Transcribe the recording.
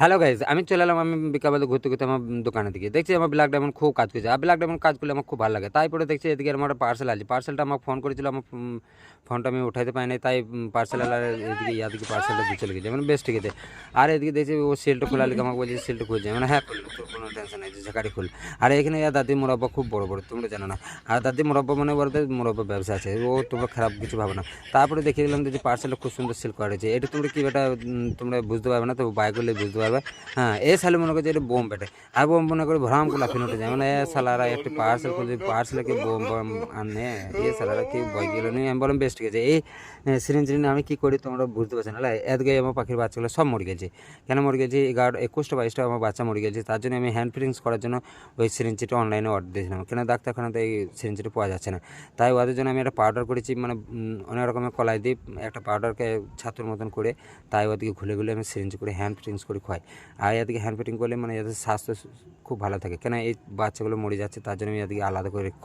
Hello guys, আমি চলে এলাম। আমি বিকালে ঘুরতে ঘুরতে আমার দোকানের দিকে দেখছি আমার ব্ল্যাক ডায়মন্ড খুব কাজ করছে। আর ব্ল্যাক ডায়মন্ড কাজ করলে আমার খুব ভালো লাগে। তাই পরে দেখছি এদিকে আমার একটা পার্সেল আছে। পার্সেলটা আমাকে ফোন করেছিল, আমার ফোনটা আমি উঠাইতে পাই নাই। তাই পার্সেল এদিকে ইয়াদিকে পার্সেলটা দিয়ে চলে গেছে, মানে বেশ ঠিক আছে। আর এদিকে দেখছি ও সেলটা খোলা লিখে আমাকে বলছে সেলটা খুলছে, মানে হ্যাঁ খুললো, তোর কোনো টেনশন নেই, যে গাড়ি খুল। আর এখানে দাদি মোরব্বা খুব বড় বড়, তোমরা জানো না। আর দাদি মোরব্বা মানে বলতে মোরব্বা ব্যবসা আছে, ও তোমরা খারাপ কিছু ভাবো না। তারপরে দেখে গেলাম যে পার্সেলটা খুব সুন্দর সেল করা হয়েছে। এটা তোমরা কি বেটা তোমরা বুঝতে পারবে না, তো বাই করলে বুঝতে পারবে। হ্যাঁ, এ সালে মনে করছে এটা বোম বেটে। আর বোম মনে করে ভ্রাম করে লাফিয়ে উঠে যায়, মানে এ সালারা একটি পার্সেল খুলছে, পার্সেলে কি বোম বোম আনে, এ সালারা কি ভয় গেল নি। আমি বললাম বেশ ঠিক আছে। এই সিরিঞ্জ আমি কি করি তোমরা বুঝতে পারছো না। এদিকে আমার পাখির বাচ্চাগুলো সব মরে গেছে। কেন মরে গেছে? 21টা 22টা আমার বাচ্চা মরে গেছে। তার জন্য আমি হ্যান্ড ফিটিংস করার জন্য ওই সিরিঞ্জটা অনলাইনে অর্ডার দিয়েছিলাম, কেন ডাক্তারখানাতে এই সিরিঞ্জটা পাওয়া যাচ্ছে না। তাই ওদের জন্য আমি একটা পাউডার করেছি, মানে অনেক রকমের কলাই দিয়ে একটা পাউডারকে ছাতুর মতন করে, তাই ওদিকে ঘুলে ঘুলে আমি সিরিঞ্জ করে হ্যান্ড ফিটিংস করে খাই। আর এদিকে হ্যান্ড ফিটিং করলে মানে এদের স্বাস্থ্য খুব ভালো থাকে, কেন এই বাচ্চাগুলো মরে যাচ্ছে, তার জন্য আমি এদিকে আলাদা করে